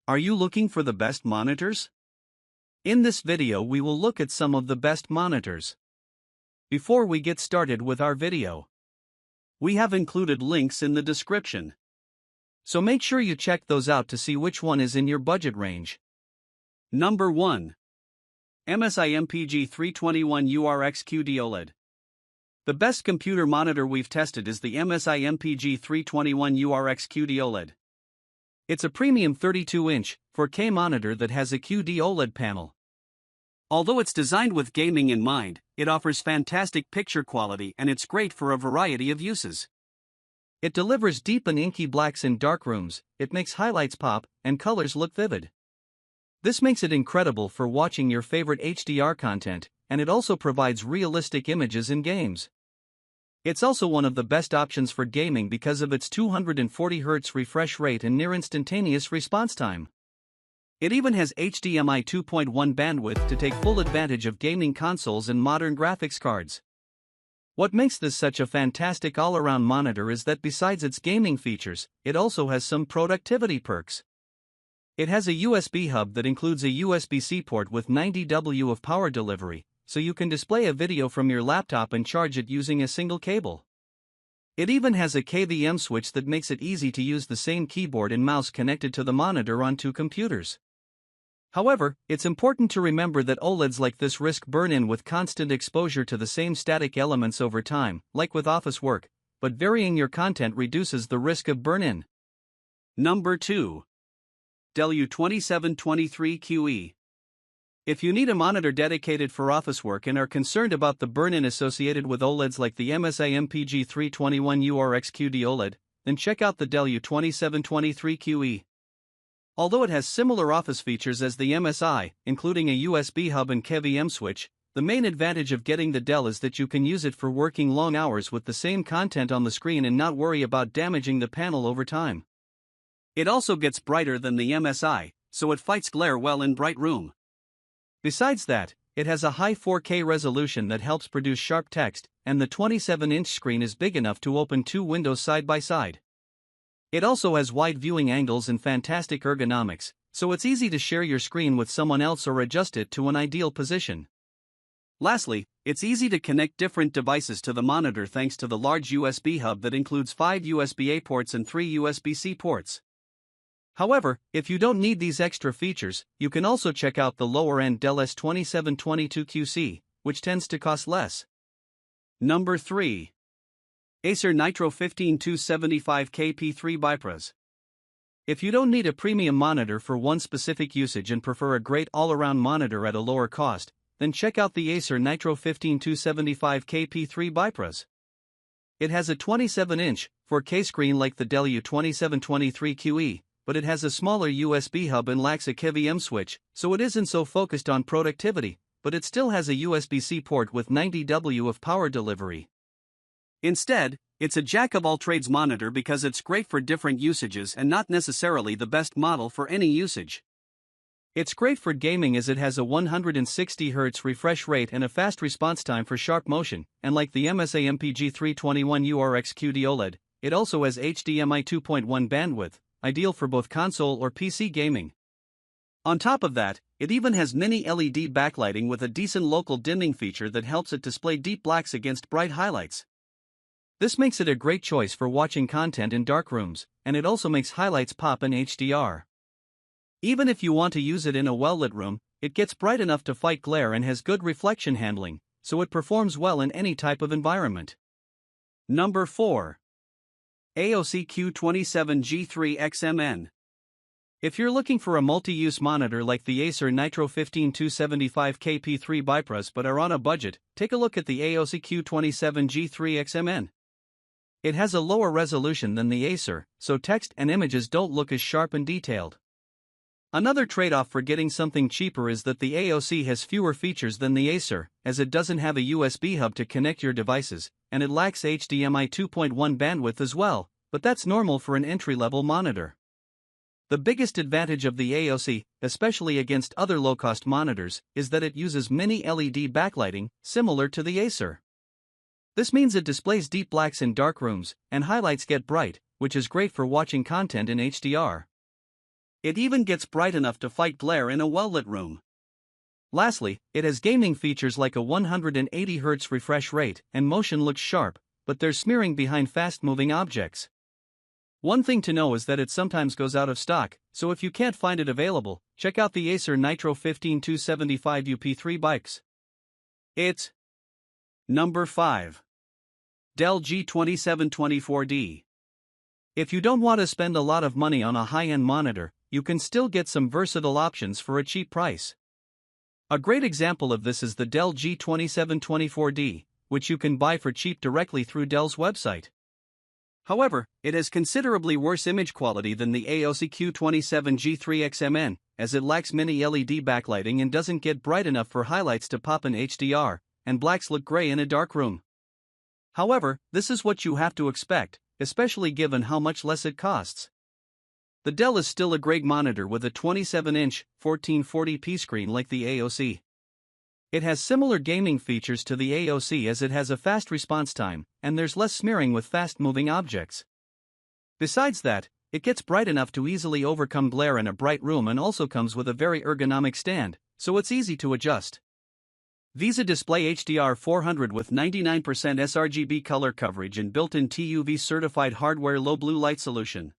Are you looking for the best monitors? In this video we will look at some of the best monitors. Before we get started with our video, we have included links in the description. So make sure you check those out to see which one is in your budget range. Number 1. MSI MPG 321URX QD-OLED. The best computer monitor we've tested is the MSI MPG 321URX QD-OLED. It's a premium 32-inch, 4K monitor that has a QD-OLED panel. Although it's designed with gaming in mind, it offers fantastic picture quality and it's great for a variety of uses. It delivers deep and inky blacks in dark rooms, it makes highlights pop, and colors look vivid. This makes it incredible for watching your favorite HDR content, and it also provides realistic images in games. It's also one of the best options for gaming because of its 240Hz refresh rate and near-instantaneous response time. It even has HDMI 2.1 bandwidth to take full advantage of gaming consoles and modern graphics cards. What makes this such a fantastic all-around monitor is that besides its gaming features, it also has some productivity perks. It has a USB hub that includes a USB-C port with 90W of power delivery, so you can display a video from your laptop and charge it using a single cable. It even has a KVM switch that makes it easy to use the same keyboard and mouse connected to the monitor on two computers. However, it's important to remember that OLEDs like this risk burn-in with constant exposure to the same static elements over time, like with office work, but varying your content reduces the risk of burn-in. Number 2. Dell U2723QE. If you need a monitor dedicated for office work and are concerned about the burn-in associated with OLEDs like the MSI MPG 321URX QD-OLED, then check out the Dell U2723QE. Although it has similar office features as the MSI, including a USB hub and KVM switch, the main advantage of getting the Dell is that you can use it for working long hours with the same content on the screen and not worry about damaging the panel over time. It also gets brighter than the MSI, so it fights glare well in bright room. Besides that, it has a high 4K resolution that helps produce sharp text, and the 27-inch screen is big enough to open two windows side by side. It also has wide viewing angles and fantastic ergonomics, so it's easy to share your screen with someone else or adjust it to an ideal position. Lastly, it's easy to connect different devices to the monitor thanks to the large USB hub that includes 5 USB-A ports and 3 USB-C ports. However, if you don't need these extra features, you can also check out the lower-end Dell S2722QC, which tends to cost less. Number 3. Acer Nitro 15275K P3 If you don't need a premium monitor for one specific usage and prefer a great all-around monitor at a lower cost, then check out the Acer Nitro 15275K P3. It has a 27-inch, 4K screen like the Dell U2723QE, but it has a smaller USB hub and lacks a KVM switch, so it isn't so focused on productivity, but it still has a USB-C port with 90W of power delivery. Instead, it's a jack-of-all-trades monitor because it's great for different usages and not necessarily the best model for any usage. It's great for gaming as it has a 160Hz refresh rate and a fast response time for sharp motion, and like the MSI MPG 321URX QD-OLED, it also has HDMI 2.1 bandwidth, ideal for both console or PC gaming. On top of that, it even has mini LED backlighting with a decent local dimming feature that helps it display deep blacks against bright highlights. This makes it a great choice for watching content in dark rooms, and it also makes highlights pop in HDR. Even if you want to use it in a well-lit room, it gets bright enough to fight glare and has good reflection handling, so it performs well in any type of environment. Number 4. AOC Q27G3XMN. If you're looking for a multi-use monitor like the Acer Nitro 15275K P3 but are on a budget, take a look at the AOC Q27G3XMN. It has a lower resolution than the Acer, so text and images don't look as sharp and detailed. Another trade-off for getting something cheaper is that the AOC has fewer features than the Acer, as it doesn't have a USB hub to connect your devices, and it lacks HDMI 2.1 bandwidth as well, but that's normal for an entry-level monitor. The biggest advantage of the AOC, especially against other low-cost monitors, is that it uses mini LED backlighting, similar to the Acer. This means it displays deep blacks in dark rooms, and highlights get bright, which is great for watching content in HDR. It even gets bright enough to fight glare in a well-lit room. Lastly, it has gaming features like a 180Hz refresh rate and motion looks sharp, but there's smearing behind fast-moving objects. One thing to know is that it sometimes goes out of stock, so if you can't find it available, check out the Acer Nitro 15275UP3 bikes. It's number 5. Dell G2724D. If you don't want to spend a lot of money on a high-end monitor, you can still get some versatile options for a cheap price. A great example of this is the Dell G2724D, which you can buy for cheap directly through Dell's website. However, it has considerably worse image quality than the AOC Q27G3XMN, as it lacks mini LED backlighting and doesn't get bright enough for highlights to pop in HDR, and blacks look gray in a dark room. However, this is what you have to expect, especially given how much less it costs. The Dell is still a great monitor with a 27-inch, 1440p screen like the AOC. It has similar gaming features to the AOC as it has a fast response time, and there's less smearing with fast-moving objects. Besides that, it gets bright enough to easily overcome glare in a bright room and also comes with a very ergonomic stand, so it's easy to adjust. VISA Display HDR 400 with 99% sRGB color coverage and built-in TUV certified hardware low blue light solution.